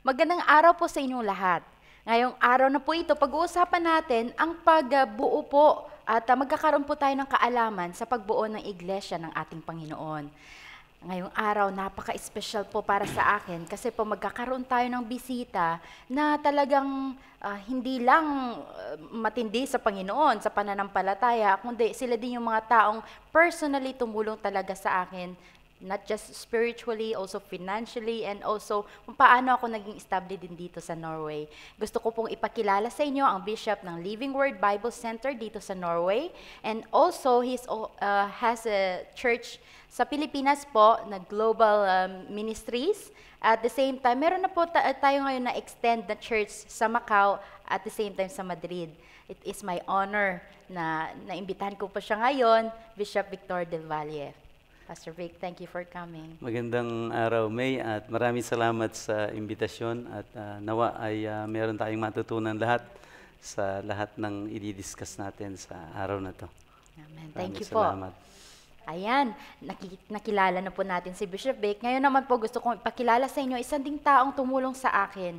Magandang araw po sa inyong lahat. Ngayong araw na po ito, pag-uusapan natin ang pagbuo po at magkakaroon po tayo ng kaalaman sa pagbuo ng iglesia ng ating Panginoon. Ngayong araw, napaka-espesyal po para sa akin kasi po magkakaroon tayo ng bisita na talagang hindi lang matindi sa Panginoon, sa pananampalataya, kundi sila din yung mga taong personally tumulong talaga sa akin, not just spiritually, also financially, and also kung paano ako naging established din dito sa Norway. Gusto ko pong ipakilala sa inyo ang bishop ng Living Word Bible Center dito sa Norway, and also has a church sa Pilipinas po na Global Ministries. At the same time, meron na po tayo ngayon na extend na church sa Macau at the same time sa Madrid. It is my honor na naimbitahan ko po siya ngayon, Bishop Victor Del Valle. Pastor Vic, thank you for coming. Magandang araw, May, at maraming salamat sa imbitasyon at nawa ay meron tayong matutunan lahat sa lahat ng i-discuss natin sa araw na to. Amen. Thank you salamat. po. Ayan, nakilala na po natin si Bishop Vic. Ngayon naman po gusto kong ipakilala sa inyo isang ding taong tumulong sa akin.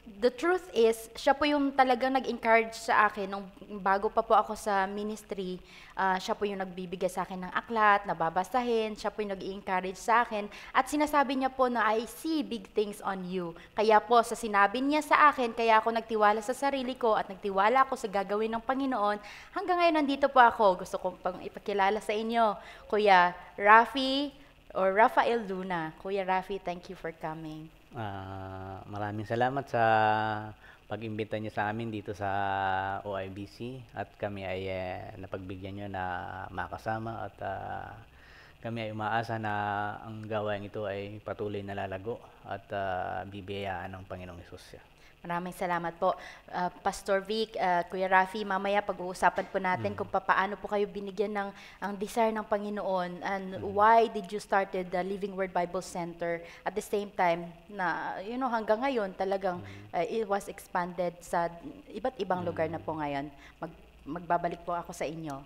The truth is, siya po yung talagang nag-encourage sa akin nung bago pa po ako sa ministry. Siya po yung nagbibigay sa akin ng aklat, nababasahin, siya po yung nag-encourage sa akin. At sinasabi niya po na, I see big things on you. Kaya po, sa sinabi niya sa akin, kaya ako nagtiwala sa sarili ko at nagtiwala ako sa gagawin ng Panginoon. Hanggang ngayon, nandito po ako. Gusto ko pang ipakilala sa inyo, Kuya Rafi or Rafael Luna. Kuya Rafi, thank you for coming. Maraming salamat sa pag-imbita niyo sa amin dito sa OIBC at kami ay napagbigyan niyo na makasama at kami ay umaasa na ang gawain ito ay patuloy na lalago at bibiyayaan ng Panginoong Hesus. Maraming salamat po. Pastor Vic, Kuya Rafi, mamaya pag-uusapan po natin kung paano po kayo binigyan ng ang desire ng Panginoon and why did you started the Living Word Bible Center at the same time na hanggang ngayon talagang it was expanded sa iba't ibang lugar na po ngayon. Magbabalik po ako sa inyo.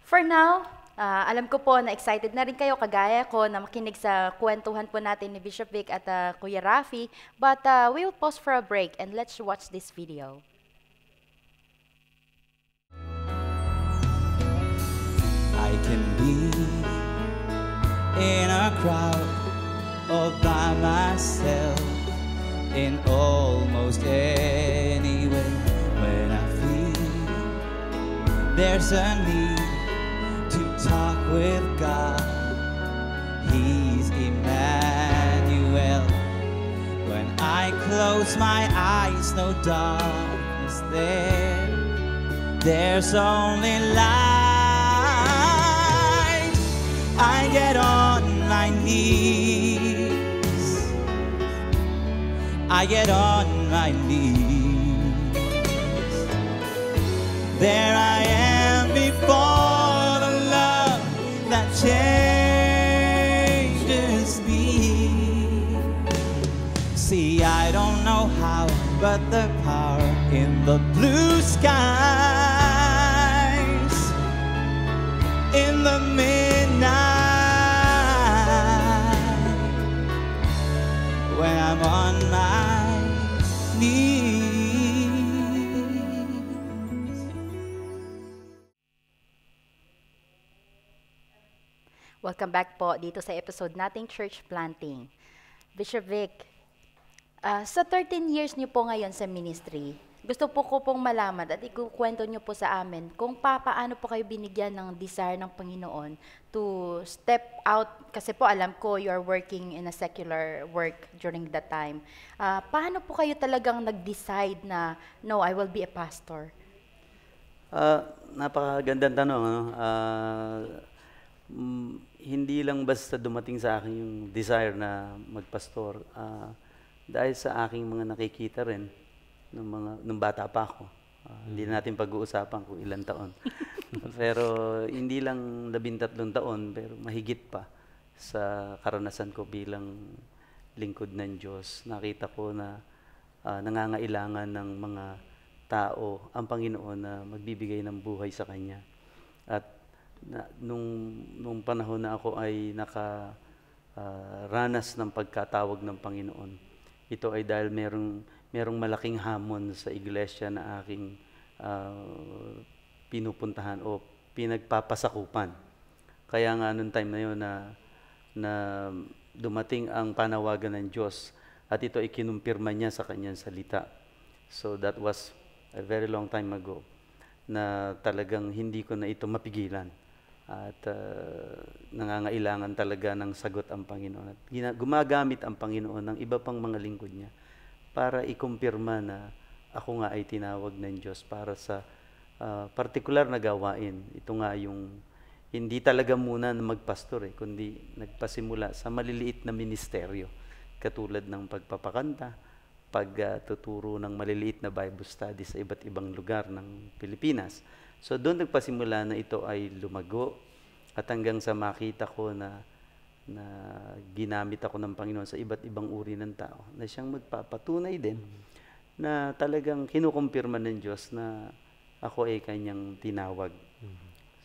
For now, alam ko po na excited na rin kayo, kagaya ko, na makinig sa kwentuhan po natin ni Bishop Vic at Kuya Rafi. But we will pause for a break and let's watch this video. I can be in a crowd all by myself in almost any way when I feel there's a need to talk with God. He's Emmanuel. When I close my eyes, no darkness there. There's only light. I get on my knees. I get on my knees. There I am before that changes me. See, I don't know how, but the power in the blue skies, in the midnight, when I'm on my knees. Welcome back po dito sa episode nating Church Planting. Bishop Vic, sa 13 years niyo po ngayon sa ministry, gusto po ko pong malaman at ikukwento niyo po sa amin kung paano po kayo binigyan ng desire ng Panginoon to step out, kasi po alam ko you are working in a secular work during that time. Paano po kayo talagang nag-decide na, no, I will be a pastor? Napakagandang tanong. Hindi lang basta dumating sa akin yung desire na magpastor. Dahil sa aking mga nakikita rin nung bata pa ako. Hindi natin pag-uusapan kung ilang taon. Pero hindi lang 13 taon, pero mahigit pa sa karanasan ko bilang lingkod ng Diyos. Nakita ko na nangangailangan ng mga tao ang Panginoon na magbibigay ng buhay sa Kanya. At nung panahon na ako ay ranas ng pagkatawag ng Panginoon. Ito ay dahil merong malaking hamon sa iglesia na aking pinupuntahan o pinagpapasakupan. Kaya nga noong time na yun na dumating ang panawagan ng Diyos at ito ay kinumpirma niya sa kanyang salita. So that was a very long time ago na talagang hindi ko na ito mapigilan at nangangailangan talaga ng sagot ang Panginoon. At gumagamit ang Panginoon ng iba pang mga lingkod niya para ikumpirma na ako nga ay tinawag ng Diyos para sa partikular na gawain. Ito nga yung hindi talaga muna na magpastor kundi nagpasimula sa maliliit na ministeryo katulad ng pagpapakanta, pagtuturo ng maliliit na Bible study sa iba't ibang lugar ng Pilipinas. So doon nagpasimula na ito ay lumago at hanggang sa makita ko na ginamit ako ng Panginoon sa iba't ibang uri ng tao na siyang magpapatunay din na talagang kinukumpirma ng Diyos na ako ay kanyang tinawag.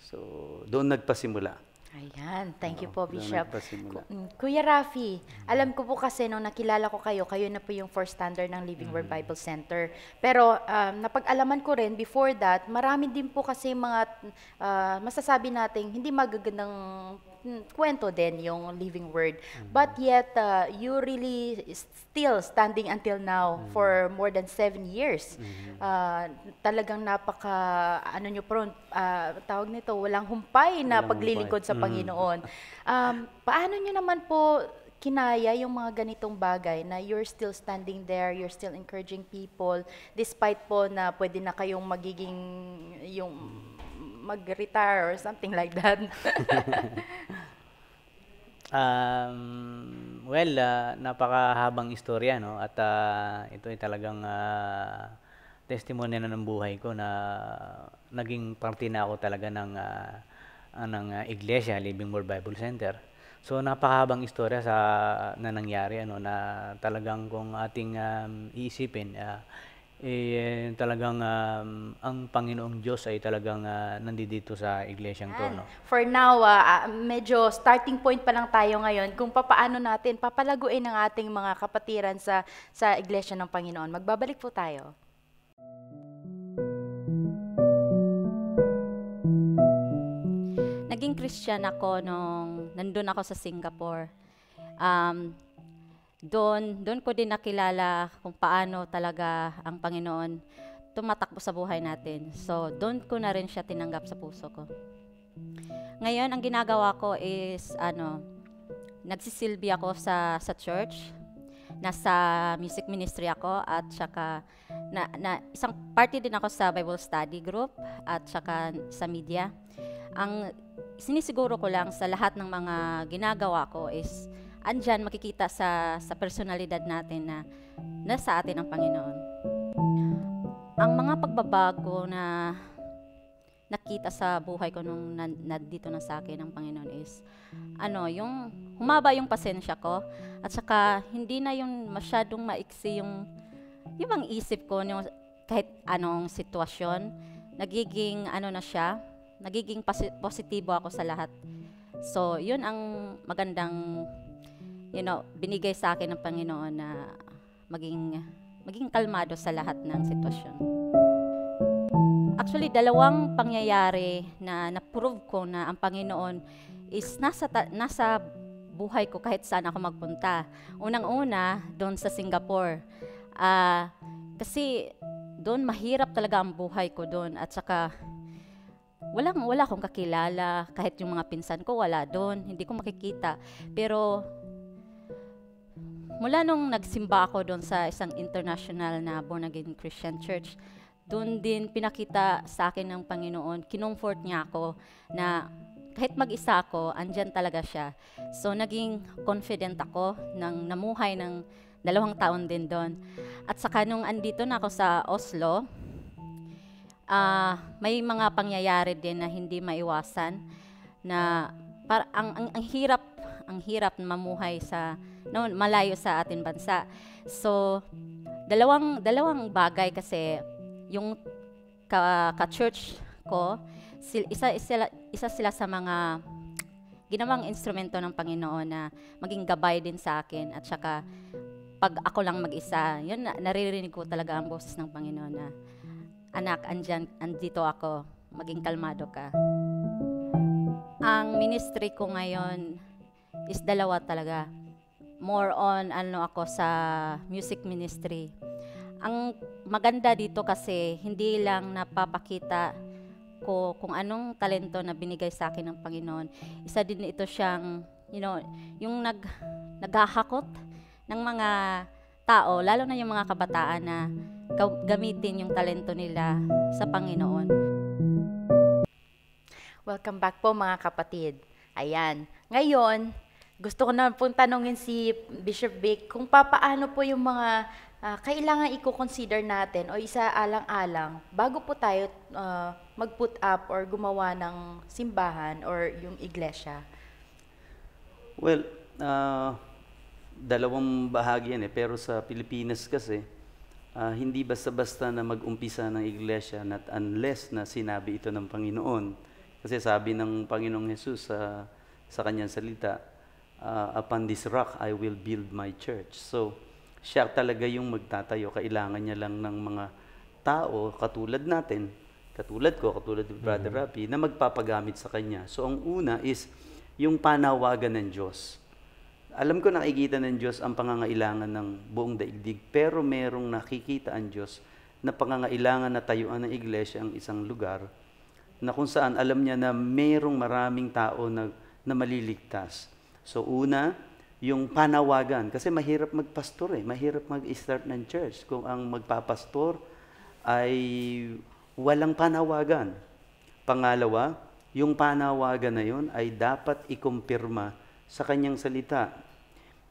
So doon nagpasimula. Ayan, thank you po, Doon Bishop. nagpasimula. Kuya Rafi, alam ko po kasi nung nakilala ko kayo na po yung first standard ng Living Word Bible Center. Pero napag-alaman ko rin, before that, marami din po kasi mga masasabi natin hindi magagandang kwento din yung Living Word. But yet, you really still standing until now for more than 7 years. Talagang ano nyo po, tawag nito, walang humpay na paglilingkod sa Panginoon. Paano nyo naman po kinaya yung mga ganitong bagay na you're still standing there, you're still encouraging people, despite po na pwede na kayong magiging yung mag-retire or something like that? Well, napakahabang istorya, no? At ito ay talagang testimony na ng buhay ko na naging parte na ako talaga ng iglesia, Living Word Bible Center. So napakahabang istorya na nangyari, ano, na talagang kung ating iisipin, talagang ang Panginoong Diyos ay talagang nandito sa iglesyang to, no? For now, medyo starting point pa lang tayo ngayon kung papaano natin papalaguin ang ating mga kapatiran sa iglesia ng Panginoon. Magbabalik po tayo. Naging Christian ako nung nandun ako sa Singapore. Doon ko din nakilala kung paano talaga ang Panginoon tumatakbo sa buhay natin. So, doon ko na rin siya tinanggap sa puso ko. Ngayon, ang ginagawa ko is, nagsisilbi ako sa church. Nasa music ministry ako at saka isang party din ako sa Bible study group at saka sa media. Ang sinisiguro ko lang sa lahat ng mga ginagawa ko is andyan makikita sa personalidad natin na nasa atin ang Panginoon. Ang mga pagbabago na nakita sa buhay ko nung nandito na sa akin ang Panginoon is yung humaba yung pasensya ko at saka hindi na yung masyadong maiksi yung ang isip ko yung kahit anong sitwasyon, nagiging nagiging positibo ako sa lahat. So, yun ang magandang binigay sa akin ng Panginoon na maging kalmado sa lahat ng sitwasyon. Actually, 2 pangyayari na na-prove ko na ang Panginoon is nasa buhay ko kahit saan ako magpunta. Unang-una, doon sa Singapore. Kasi doon mahirap talaga ang buhay ko doon at saka wala akong kakilala, kahit yung mga pinsan ko wala doon, hindi ko makikita. Pero mula nung nagsimba ako doon sa isang international na born-again Christian church, doon din pinakita sa akin ng Panginoon, kinomfort niya ako na kahit mag-isa ako, andyan talaga siya. So naging confident ako nang namuhay ng 2 taon din doon. At saka nung andito na ako sa Oslo, may mga pangyayari din na hindi maiwasan na ang hirap na mamuhay malayo sa ating bansa. So, dalawang bagay kasi yung ka-church ko, isa sila sa mga ginawang instrumento ng Panginoon na maging gabay din sa akin. At saka, pag ako lang mag-isa, yun, naririnig ko talaga ang boses ng Panginoon na, anak, andito ako, maging kalmado ka. Ang ministry ko ngayon is dalawa talaga. More on ako sa music ministry. Ang maganda dito kasi hindi lang napapakita ko kung anong talento na binigay sa akin ng Panginoon. Isa din ito siyang, yung naghahakot ng mga tao, lalo na yung mga kabataan na gamitin yung talento nila sa Panginoon. Welcome back po mga kapatid. Ayan, ngayon, gusto ko na pong tanongin si Bishop Vic kung papaano po yung mga kailangan i-consider natin o isaalang-alang bago po tayo mag-put up or gumawa ng simbahan or yung iglesia. Well, dalawang bahagi yan pero sa Pilipinas kasi, hindi basta-basta na mag-umpisa ng iglesia not unless na sinabi ito ng Panginoon. Kasi sabi ng Panginoong Jesus sa kanyang salita, upon this rock I will build my church. So, siya talaga yung magtatayo. Kailangan niya lang ng mga tao katulad natin, katulad ko, katulad ni Brother Rafi, na magpapagamit sa kanya. So, ang una is yung panawagan ng Diyos. Alam ko nakikita ng Diyos ang pangangailangan ng buong daigdig, pero merong nakikita ang Diyos na pangangailangan na tayuan ng iglesia ang isang lugar na kung saan alam niya na merong maraming tao na maliligtas. So una, yung panawagan. Kasi mahirap magpastor mahirap mag-start ng church kung ang magpapastor ay walang panawagan. Pangalawa, yung panawagan na yun ay dapat ikumpirma sa kanyang salita.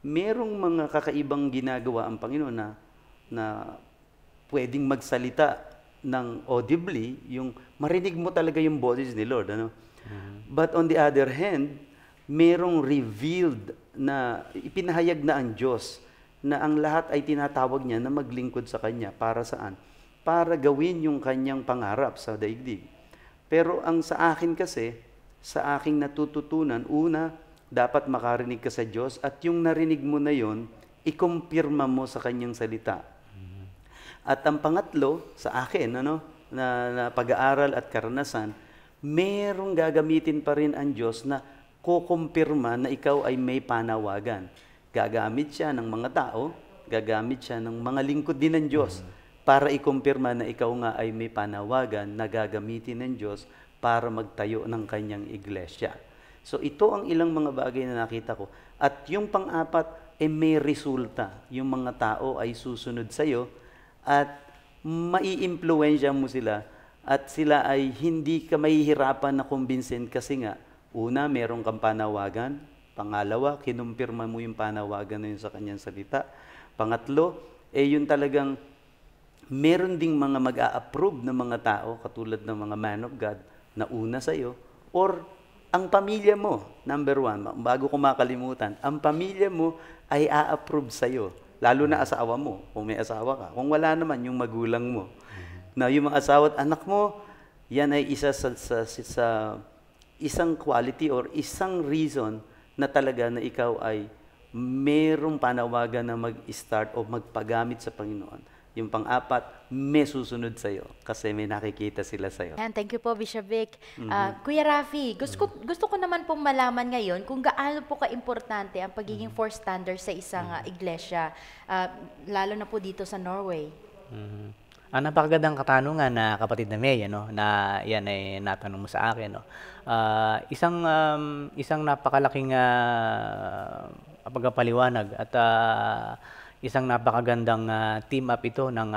Merong mga kakaibang ginagawa ang Panginoon na pwedeng magsalita ng audibly, yung marinig mo talaga yung boses ni Lord. But on the other hand, merong revealed na ipinahayag na ang Diyos na ang lahat ay tinatawag niya na maglingkod sa Kanya. Para saan? Para gawin yung Kanyang pangarap sa daigdig. Pero ang sa akin kasi, sa aking natututunan, una, dapat makarinig ka sa Diyos at yung narinig mo na yon, ikumpirma mo sa Kanyang salita. At ang pangatlo, sa akin, na pag-aaral at karanasan, merong gagamitin pa rin ang Diyos na kukumpirma na ikaw ay may panawagan. Gagamit siya ng mga tao, gagamit siya ng mga lingkod din ng Diyos para ikumpirma na ikaw nga ay may panawagan na gagamitin ng Diyos para magtayo ng kanyang iglesia. So ito ang ilang mga bagay na nakita ko. At yung pang-apat, may resulta. Yung mga tao ay susunod sa iyo at mai-impluwensya mo sila at sila ay hindi ka mahihirapan na kumbinsin kasi nga, una, meron kang panawagan. Pangalawa, kinumpirma mo yung panawagan na yun sa kanyang salita. Pangatlo, yun talagang meron ding mga mag-a-approve ng mga tao, katulad ng mga man of God, na una sa iyo, or ang pamilya mo, number one, bago ko makalimutan, ang pamilya mo ay a-approve sa iyo, lalo na asawa mo, kung may asawa ka. Kung wala naman, yung magulang mo. Na yung mga asawa at anak mo, yan ay isa sa isang quality or isang reason na talaga na ikaw ay merong panawagan na mag-start o magpagamit sa Panginoon. Yung pang-apat, may susunod sa'yo kasi may nakikita sila sa'yo. Yan, thank you po, Bishop Vic. Kuya Rafi, gusto ko naman pong malaman ngayon kung gaano po ka-importante ang pagiging fourth standard sa isang iglesia, lalo na po dito sa Norway. Napakagandang katanungan na kapatid na May, na yan ay natanong mo sa akin. Isang napakalaking pagpapaliwanag at isang napakagandang team up ito ng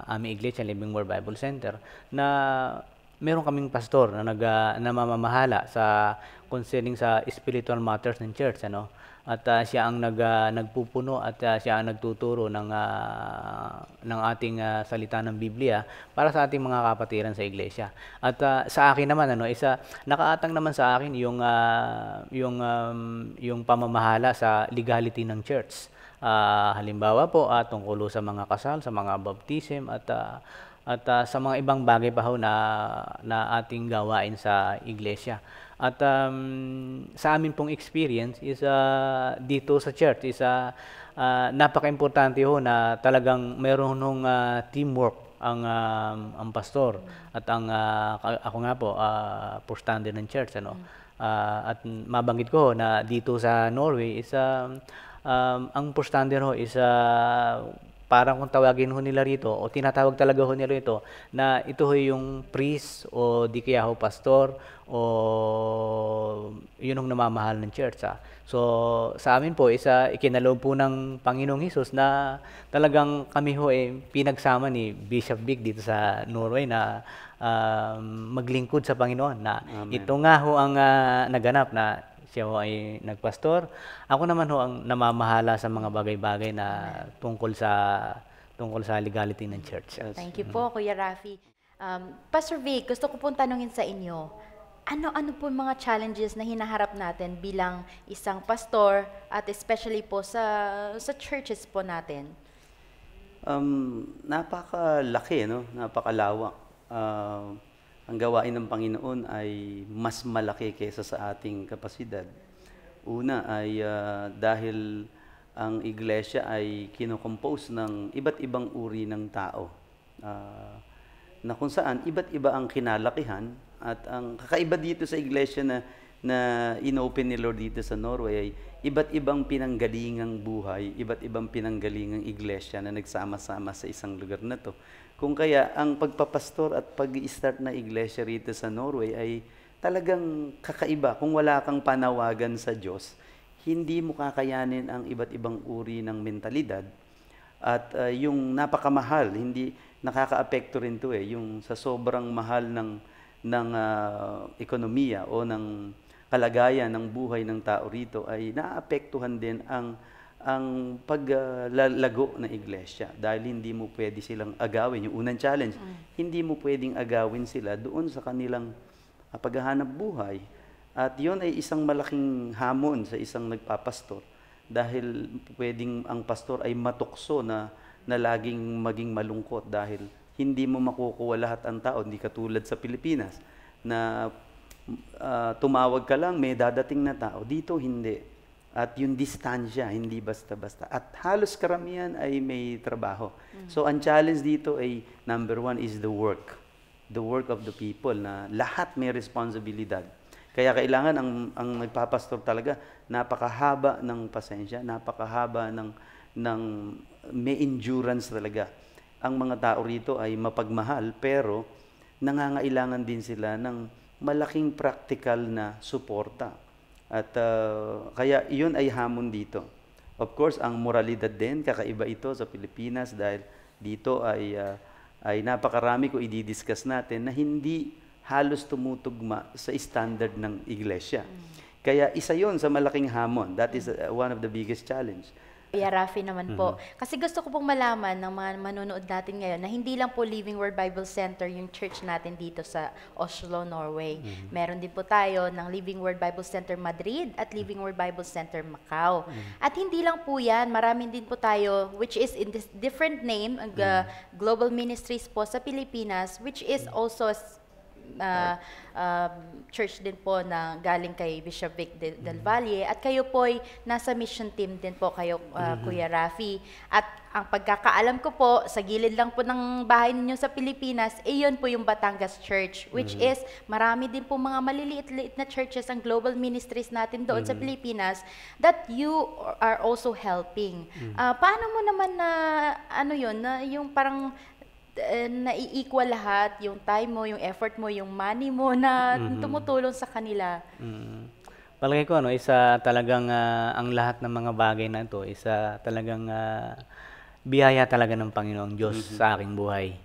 aming iglesia, Living Word Bible Center, na meron kaming pastor na namamahala sa concerning sa spiritual matters ng church, At siya ang nagpupuno at siya ang nagtuturo ng ating salita ng Biblia para sa ating mga kapatiran sa iglesia. At sa akin naman nakaatang naman sa akin yung pamamahala sa legality ng church. Halimbawa po tungkol sa mga kasal, sa mga baptism at at sa mga ibang bagay pa ho na ating gawain sa iglesia. At sa amin pong experience is dito sa church is napaka-importante ho na talagang mayroon nung teamwork ang pastor at ako nga po portender ng church ano. At mabanggit ko na dito sa Norway is ang portender ho is parang kung tawagin ho nila rito o tinatawag talaga ho nila ito na ito ho yung priest o di kaya ho pastor o yun ang namamahal ng church. So sa amin po is ikinaloob po ng Panginoong Hesus na talagang kami ho pinagsama ni Bishop Big dito sa Norway na maglingkod sa Panginoon na Amen. ito nga ho ang naganap na siya ho ay nagpastor. Ako naman ho ang namamahala sa mga bagay-bagay na tungkol sa legality ng church. Thank you po, Kuya Rafi. Pastor Vic, gusto ko pong tanungin sa inyo, ano po mga challenges na hinaharap natin bilang isang pastor at especially po sa churches po natin? Napakalaki, no? Napakalawak. Ang gawain ng Panginoon ay mas malaki kaysa sa ating kapasidad. Una ay dahil ang iglesia ay kinocompose ng iba't ibang uri ng tao. Na kung saan iba't iba ang kinalakihan at ang kakaiba dito sa iglesia na inopen ni Lord dito sa Norway ay iba't ibang pinanggalingang buhay, iba't ibang pinanggalingang iglesia na nagsama-sama sa isang lugar na to. Kung kaya ang pagpapastor at pag-i-start na iglesia rito sa Norway ay talagang kakaiba. Kung wala kang panawagan sa Diyos, hindi mo kakayanin ang iba't ibang uri ng mentalidad. At yung napakamahal, hindi nakakaapekto rin to yung sa sobrang mahal ng ekonomiya o ng kalagayan ng buhay ng tao rito ay naapektuhan din ang paglalago ng iglesia dahil hindi mo pwede silang agawin. Yung unang challenge, hindi mo pwedeng agawin sila doon sa kanilang paghahanap buhay. At yon ay isang malaking hamon sa isang nagpapastor dahil pwedeng ang pastor ay matukso na laging maging malungkot dahil hindi mo makukuha lahat ang tao. Hindi katulad sa Pilipinas na tumawag ka lang, may dadating na tao. Dito hindi. At yung distansya, hindi basta-basta. At halos karamihan ay may trabaho. So, ang challenge dito ay, number one is the work. The work of the people na lahat may responsibilidad. Kaya kailangan ang nagpapastor talaga, napakahaba ng pasensya, napakahaba ng may endurance talaga. Ang mga tao rito ay mapagmahal, pero nangangailangan din sila ng malaking practical na suporta. At kaya iyon ay hamon dito. Of course, ang moralidad din, kakaiba ito sa Pilipinas dahil dito ay napakarami ko i-discuss natin na hindi halos tumutugma sa standard ng iglesia. Kaya isa yon sa malaking hamon. That is one of the biggest challenge. Kuya Rafi naman po. Kasi gusto ko pong malaman ng mga manonood natin ngayon na hindi lang po Living Word Bible Center yung church natin dito sa Oslo, Norway. Meron din po tayo ng Living Word Bible Center Madrid at Living Word Bible Center Macau. At hindi lang po yan, maraming din po tayo which is in this different name, Global Ministries po sa Pilipinas, which is also church din po na galing kay Bishop Vic Del Valle at kayo po ay nasa mission team din po kayo, Kuya Rafi. At ang pagkakaalam ko po, sa gilid lang po ng bahay ninyo sa Pilipinas, yun po yung Batangas Church, which is marami din po mga maliliit-liit na churches ang global ministries natin doon sa Pilipinas that you are also helping. Paano mo naman na, na yung parang nai-equal lahat, yung time mo, yung effort mo, yung money mo na tumutulong sa kanila. Palagay ko, isa talagang ang lahat ng mga bagay na ito, isa talagang biyaya talaga ng Panginoong Diyos sa aking buhay.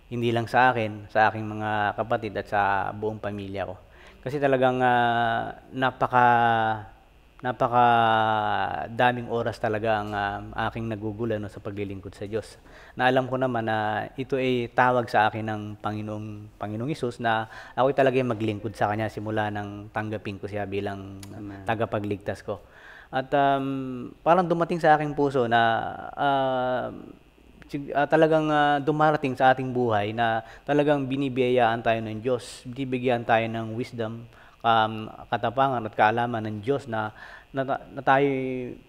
Hindi lang sa akin, sa aking mga kapatid at sa buong pamilya ko. Kasi talagang napaka daming oras talaga ang aking nagugulan sa paglilingkod sa Diyos. Na alam ko naman na ito ay tawag sa akin ng Panginoong Hesus na ako talaga maglingkod sa Kanya simula nang tanggapin ko siya bilang tagapagligtas ko. At parang dumating sa aking puso na talagang dumarating sa ating buhay na talagang binibiyayaan tayo ng Diyos, binibigyan tayo ng wisdom, katapangan at kaalaman ng Diyos na tayo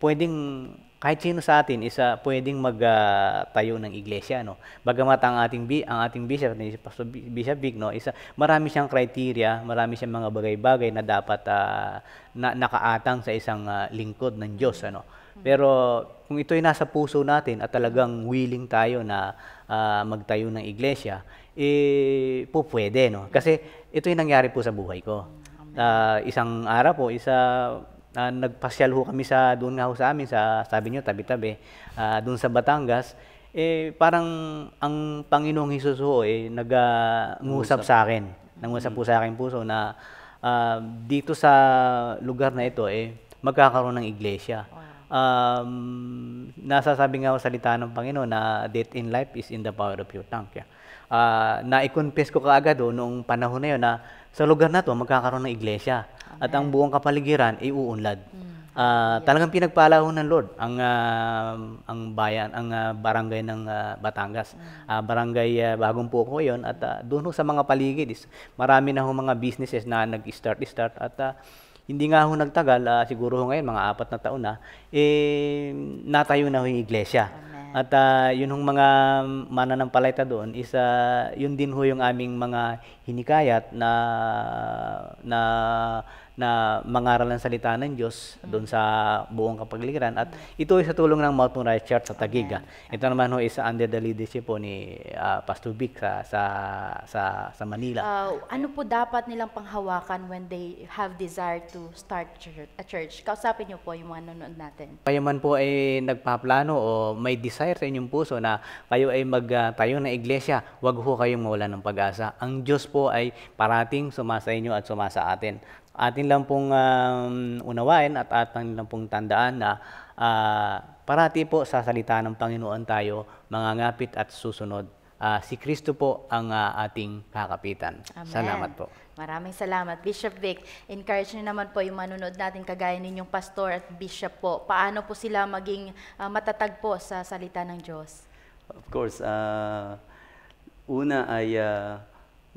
pwedeng, kahit sino sa atin isa pwedeng magtayo ng iglesia, no. Bagamat ang ating bishop ni Pastor Bishop Vic, no, marami siyang criteria, marami siyang mga bagay-bagay na dapat nakaatang sa isang lingkod ng Diyos, ano. Pero kung ito'y nasa puso natin at talagang willing tayo na magtayo ng iglesia, pwede, no. Kasi ito'y nangyari po sa buhay ko. Isang araw po, nagpasyal ho kami doon nga ho sa amin, sabi nyo, tabi-tabi, doon sa Batangas. Parang ang Panginoong Hesus ho, nag-ngusap sa akin. Nangusap po sa akin puso na dito sa lugar na ito, magkakaroon ng iglesia. Nasasabi nga ho salita ng Panginoon na death in life is in the power of your tongue. Na-i-confess ko kaagad noong panahon na yun na sa lugar na to magkakaroon ng iglesia. Amen. At ang buong kapaligiran ay uunlad. Talagang pinagpala ho ng Lord ang bayan, ang barangay ng Batangas. Barangay Bagong Puko yon, at doon ho sa mga paligid marami na ho mga businesses na nag-start at hindi nga ho nagtagal, siguro ho ngayon mga 4 na taon na, natayo na ho yung iglesia. Amen. At yun hong mga mananampalataya doon yun din ho yung aming mga hinikayat na mangaral ng salita ng Diyos doon sa buong kapaligiran. At ito ay sa tulong ng Mount Moriah Church sa Taguig. Ito naman ho is under the leadership po ni Pastor Vic sa Manila. Ano po dapat nilang panghawakan when they have desire to start a church? Kausapin niyo po yung mga nanonood natin. Kayo man po ay nagpaplano o may desire sa inyong puso na kayo ay magtayo ng iglesia, wag ho kayong mawalan ng pag-asa. Ang Diyos po ay parating sumasa inyo at sumasa atin. Atin lang pong unawain at atin lang pong tandaan na parati po sa salita ng Panginoon tayo mangangapit at susunod. Si Kristo po ang ating kakapitan. Amen. Salamat po. Maraming salamat. Bishop Vic, encourage niyo naman po yung manonood natin kagaya ninyong pastor at bishop po. Paano po sila maging matatag po sa salita ng Diyos? Of course, una ay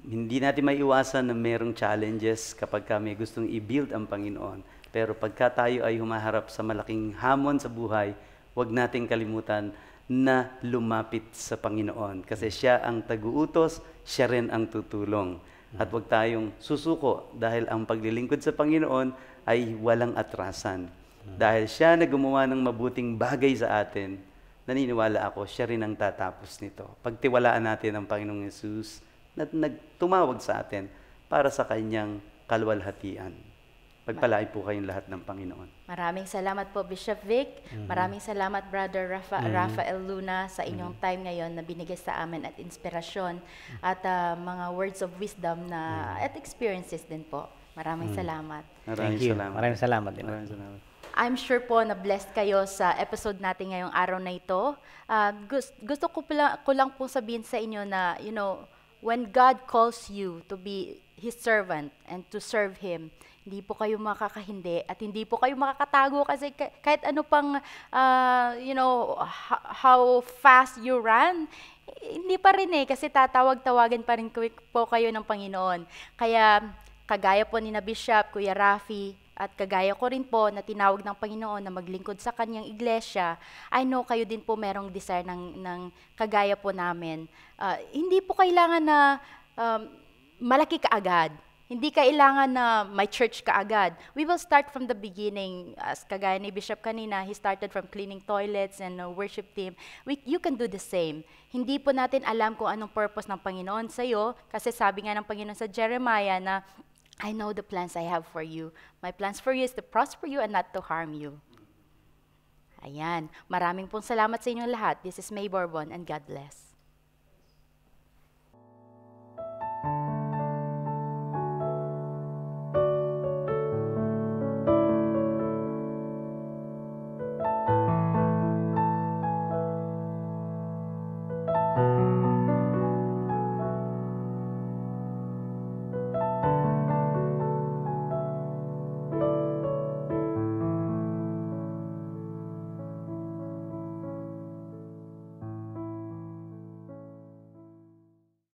hindi natin maiiwasan na merong challenges kapag kami gustong i-build ang Panginoon. Pero pagka tayo ay humaharap sa malaking hamon sa buhay, huwag nating kalimutan na lumapit sa Panginoon. Kasi siya ang taguutos, siya rin ang tutulong. At huwag tayong susuko dahil ang paglilingkod sa Panginoon ay walang atrasan. Dahil siya na gumawa ng mabuting bagay sa atin, naniniwala ako, siya rin ang tatapos nito. Pagtiwalaan natin ang Panginoong Yesus na nagtumawag sa atin para sa kanyang kaluwalhatian. Pagpalain po kayong lahat ng Panginoon. Maraming salamat po, Bishop Vic. Maraming salamat, Brother Rafael Luna, sa inyong time ngayon na binigay sa amin at inspirasyon at mga words of wisdom at experiences din po. Maraming salamat. Thank you. Maraming salamat din. Maraming salamat. I'm sure po na blessed kayo sa episode natin ngayong araw na ito. Gusto ko lang po sabihin sa inyo na, when God calls you to be His servant and to serve Him, hindi po kayo makakahindi at hindi po kayo makakatago kasi kahit ano pang, how fast you run, hindi pa rin kasi tatawag-tawagan pa rin po kayo ng Panginoon. Kaya, kagaya po ni na Bishop, Kuya Rafi, at kagaya ko rin po na tinawag ng Panginoon na maglingkod sa kanyang iglesia, I know kayo din po merong desire ng kagaya po namin. Hindi po kailangan na malaki kaagad. Hindi kailangan na may church kaagad. We will start from the beginning. As kagaya ni Bishop kanina, he started from cleaning toilets and worship team. You can do the same. Hindi po natin alam kung anong purpose ng Panginoon sa iyo kasi sabi nga ng Panginoon sa Jeremiah na, I know the plans I have for you. My plans for you is to prosper you and not to harm you. Ayan. Maraming pong salamat sa inyong lahat. This is May Bourbon and God bless.